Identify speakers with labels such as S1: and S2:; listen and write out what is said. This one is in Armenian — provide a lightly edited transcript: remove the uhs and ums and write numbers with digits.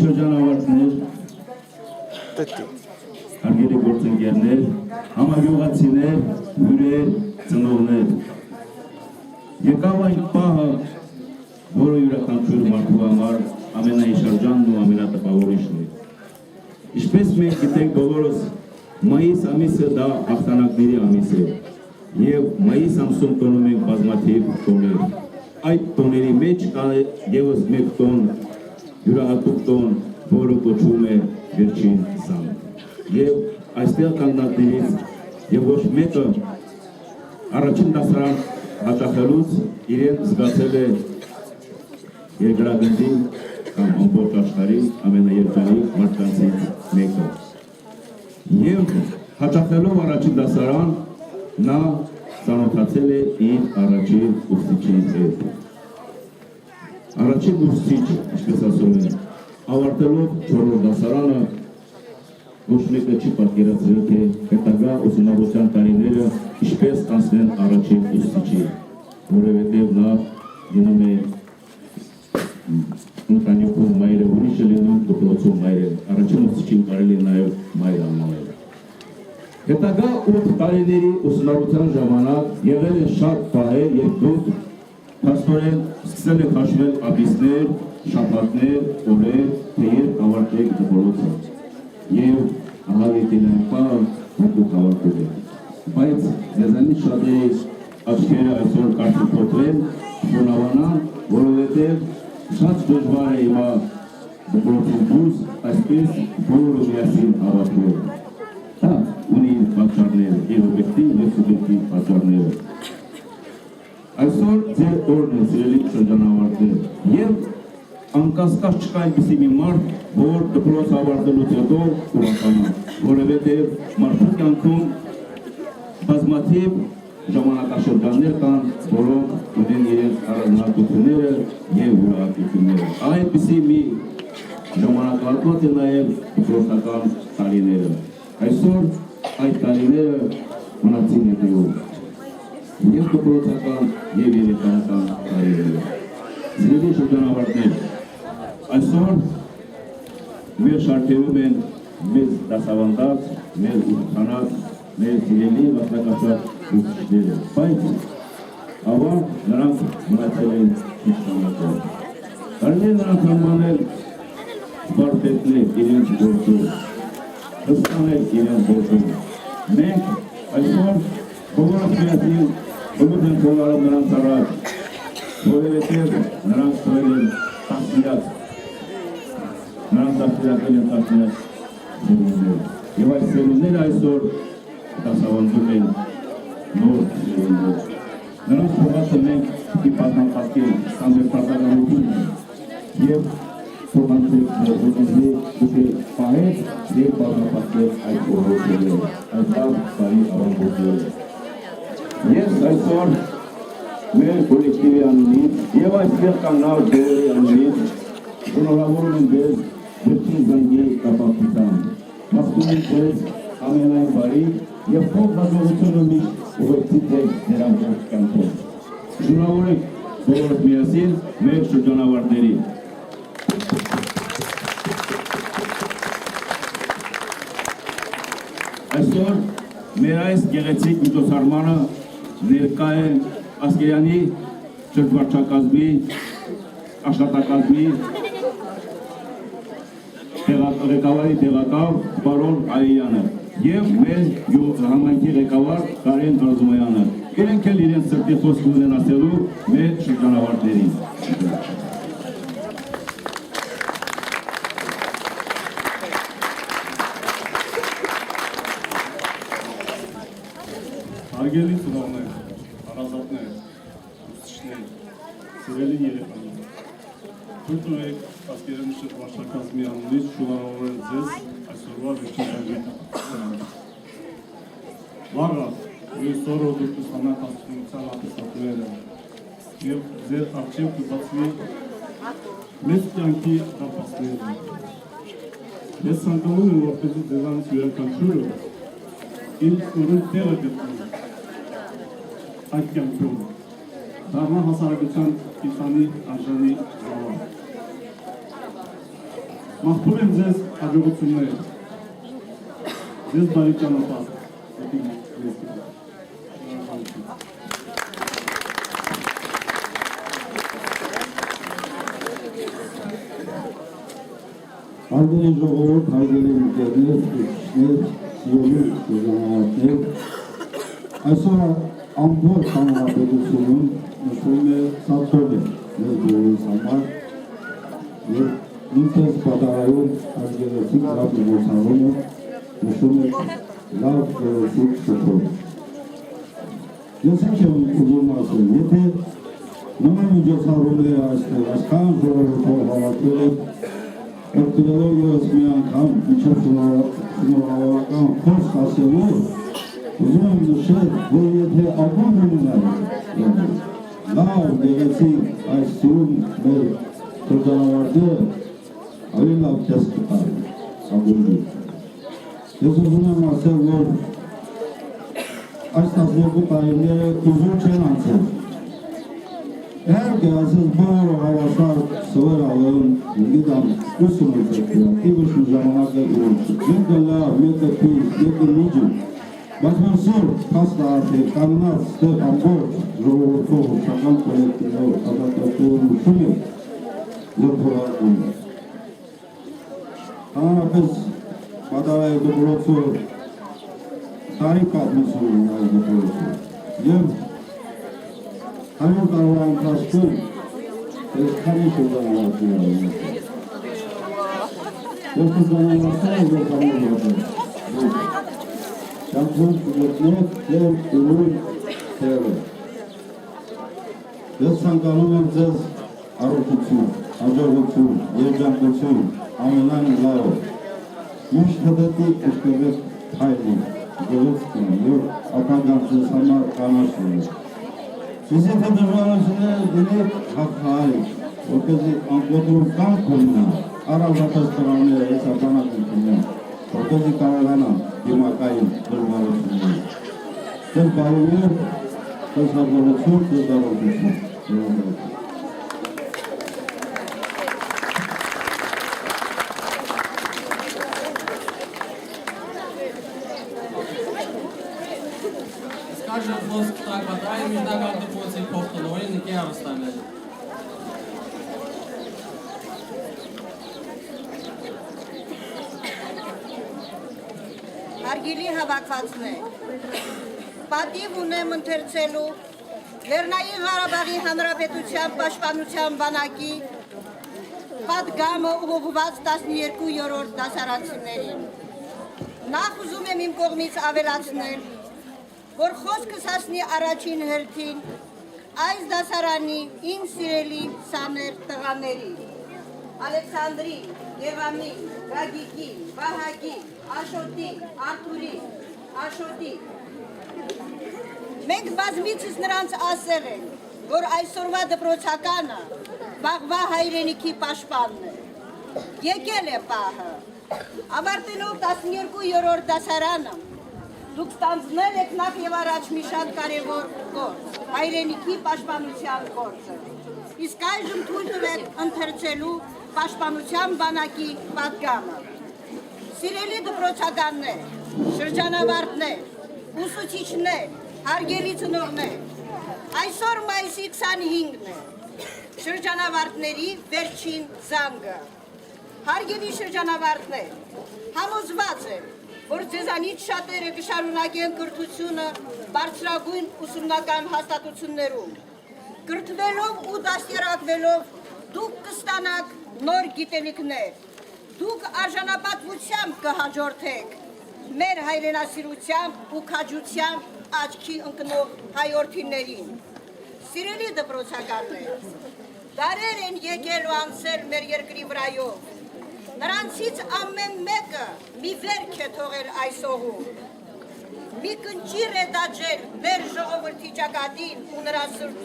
S1: շրջանավարտներ, հարգելի գործընկերներ, համագյուղացիներ, հյուրեր, ծնողներ։ Եկավ այն պահը, որը յուրաքանչյուր մարդու համար ամենահիշարժանն ու ամենատպավորիչն է։ Ինչպես մենք գիտենք բոլորս, մայիս ամիսը դա հաղթանակների ամիս է, և մայիս ամսում տոնում ենք բազմաթիվ տոներ։ Այդ տոների մեջ կա ևս մեկ տոն, յուրահատուկ տոն, որը կոչվում է վերջին զանգ։ Եվ այստեղ կանգնածներից և ոչ մեկը առաջին դասարան հաճախելուց իրեն զգացել է երկրագնդի կամ ամբողջ աշխարհի ամենաերջանիկ մարդկանցից մեկը։ Եվ հաճախելով առաջին դասարան նա ծանոթացել է իր առաջին ուսուցիչի հետ։ Առաջին ուսուցիչ, ինչպես ասում են, ավարտելով 4-րդ դասարանը ոչ մեկը չի պատկերացրել, թե հետագա ուսումնառության տարիները ինչպես կանցնեն առաջին ուսուցիչի, որովհետև նա լինում է ընտանիքում մայրը, ուրիշը լինում դպրոցում մայրը, առաջին ուսուցիչին կարելի է նաև մայր անվանել։ Հետագա 8 տարիների ուսումնառության ժամանակ եղել է շատ պահեր, երբ դուք փաստորեն սկսել եք հաշվել ամիսներ, շաբաթներ, օրեր, թե երբ ավարտեք դպրոցը։ Եվ ահա եկել այն պահը, որ դուք ավարտել եք։ Բայց ձեզանից շատերի աչքերը այսօր կարծիքոտրեն, խոնավանան, որովհետև շատ դժվար է հիմա դպրոցում դուրս այսպես բոլորը միասին հավաքվել։ Դա ունի իր պատճառները, եւ օբյեկտիվ եւ սուբյեկտիվ պատճառները։ Այսօր ձեր օրն է, սիրելի շրջանավարտներ, եւ անկասկած չկա այնպիսի մի մարդ, որ դպրոց ավարտելուց հետո ուրախանա, որովհետև մարդու կյանքում բազմաթիվ ժամանակաշրջաններ կան, որոնք ունեն իրենց առանձնահատկությունները եւ յուրահատկությունները։ Այնպիսի մի ժամանակահատված է նաեւ դպրոցական տարիները։ Այսօր այդ տարիները մնացին հետևում եւ դպրոցական եւ երեխայական տարիները։ Սիրելի շրջանավարտներ, այսօր մեր շարքերում են մեզ դասավանդած, մեր ուսուցանած, մեր սիրելի մասնակցած ուսուցիչները, բայց ավաղ նրանք մնացել են քիչ ժամանակով։ Կարելի է նրանք անվանել վարպետներ իրենց գործում, հսկանել իրենց գործում։ Մենք այսօր բոլորս միասին ըմբոք ենք խոնարհում նրանց առաջ, որովհետև նրանք թողել են տասնյակ, նրանք դաստիարակել են տասնյակ սերունդներ։ Եվ այս սերունդները այսօր դասավանդում են նոր սերունդներ։ Նրանց թողածը մենք պիտի պատմապատկել ստանդարտականությունը և թողանցել ներողնի դուք պահել և պատմապատկել այդ օրհոցները, այդ լավ բարի ավանդույթները։ Ես այսօր մեր կոլեկտիվի անունից և այստեղ կանգնած բոլորի անունից շնորհավորում եմ ձեզ վերջին զանգի կապակցությամբ։ Մաղթում եմ ձեզ ամենայն բարի և փող հաջողությունը միշտ ուղեկցեք ձեր ամբողջ կյանքում։ Շնորհավորեք բոլորս միասին մեր շրջանավարտներին։ Այսօր մեր այս գեղեցիկ միջոցառմանը ներկա է Ասկերյանի շրջվարչակազմի, աշխատակազմի ղեկավարի տեղակալ պարոն Այյանը և մեր համայնքի ղեկավար Կարեն Արզումյանը։ Իրենք էլ իրենց սրտի խոսք ունեն ասելու մեր շրջանավարտներին։
S2: Հարգելի ծնողներ, հարազատներ, ուսուցիչներ, սիրելի երեխաներ, թույլ տվեք Ասկերյանի շրջվարչակազմի անունից շնորհավորել ձեզ այսօրվա վերջին զանգի կապակցությամբ։ Վաղը այսօր դուք ուսանակ հասունության ապստատուները և ձեր առջև կբացվի մեծ կյանքի դարպասները։ Ես ցանկանում եմ, որպեսզի ձեզանից յուրաքանչյուրը իր ուրույն տեղը գտնի այդ կյանքում, դառնա հասարակության կիսանի արժանի զավակ։ Մաղթում եմ ձեզ հաջողություններ, ձեզ բարի ճանապարհ։
S3: Հարգելի ժողովուրդ, հարգելի ընկերներ, ուսուցիչներ, սիրելի ժողովուրդներ, այսօր ամբողջ հանրապետությունում նշվում է Սաթորը մեր բոլորիս համար եւ նույնպես պատահարով արգելեցիկ ռադիոզարումը նշում է լավ գեղեցիկ շփոթ։ Ես ինչ եմ ուզում ասել, եթե նման միջոցառումները այստեղ այսքան ժողովուրդով հավաքվել է, օգտվելով ևս մի անգամ միջև շնորհավորական խոսք ասելու, ուզում եմ նշել, որ եթե ակում ունենալ լավ գեղեցիկ այս սիրուն մեր շրջանավարտները ավելի լավ տեսք կտան ակումբի։ Ես ուզում եմ ասել, որ այս 12 տարիները ուզում չեն անցել։ Իհարկե, ասես բոլորը հավասար սովոր ալեն, գիտամ, ուսում է ձեքվիա, իվշն ժամանակը իրունց, մեկը լավ, մեկը պիս, մեկը միջին, բայց մեր սոր պաստա արդեր, կաննած ստեղ ամբողջ ժողովորդով, շական կոլեկտիվով, ազատատողում ուշում է, որ փորակում է։ Հանրապես պատարայի դպրոցով տարի պատմություն ունի այս դպրոցով և 100 տարվա ընթացքում ես քանի շրջանավարտներ ունեմ։ Ես շրջանավարտները ես համոզված եմ։ Շամփուն ուղեկներ և ուրույն թերը։ Ես ցանկանում եմ ձեզ առողջություն, հաջողություն, երջանկություն, ամենայն լավը։ Միշտ հետևի ուշքերեք հայրի, գեղեցկին և ապագան ձեզ համար կանաչ լինի։ Իսկ դժվարությունները դնեք հաղթահարեք, որպեսզի անկոտրում կամք ունենա, առավոտած տղաները այս աբանակ ունենան, որպեսզի կարողանան դիմակայել դժվարությունները։ Ձեզ բարիներ, ձեզ հաջողություն, ձեզ առողջություն։
S4: Скажем, мозг так хватает, междагал дыпоцей повторой, никакие аростами.
S5: Հարգելի հավաքվածներ, պատիվ ունեմ ընթերցելու Լեռնային Ղարաբաղի Հանրապետության Պաշտպանության բանակի պատգամը ուղղված 12-րդ դասարանցիներին։ Նախ ուզում եմ իմ կողմից ավելացնել, որ խոսքս հասնի առաջին հերթին այս դասարանի իմ սիրելի սաներ տղաների, Ալեքսանդրի, Եվամի, Գագիկի, Վահագի, Աշոտի, Արթուրի, Աշոտի։ Մենք բազմիցս նրանց ասել ենք, որ այսօրվա դպրոցականը վաղվա հայրենիքի պաշտպանն է։ Եկել է պահը։ Ավարտելով 12-րդ դասարանը, դուք ստանձնել եք նախ եւ առաջ մի շատ կարևոր գործ, հայրենիքի պաշտպանության գործը։ Իսկ այժմ թույլ տվեք ընթերցելու պաշտպանության բանակի պատգամը։ Սիրելի դպրոցականներ, շրջանավարտներ, ուսուցիչներ, հարգելի ծնողներ, այսօր մայիսի 25-ն է, շրջանավարտների վերջին զանգը։ Հարգելի շրջանավարտներ, համոզված եմ, որ ձեզանից շատերը կշարունակեն կրթությունը բարձրագույն ուսումնական հաստատություններում։ Կրթվելով ու դաստիարակվելով դուք կստանաք նոր գիտելիքներ, դուք արժանապատվությամբ կհաջորդեք մեր հայրենասիրությամբ ու քաջությամբ աչքի ընկնող հայորդիներին։ Սիրելի դպրոցականներ, դարեր են եկել ու անցել մեր երկրի վրայով, նրանցից ամեն մեկը մի վերք է թողել այս օղում, մի կնճիր է դաջել մեր ժողովրդի ճակատին ու նրա սրտում։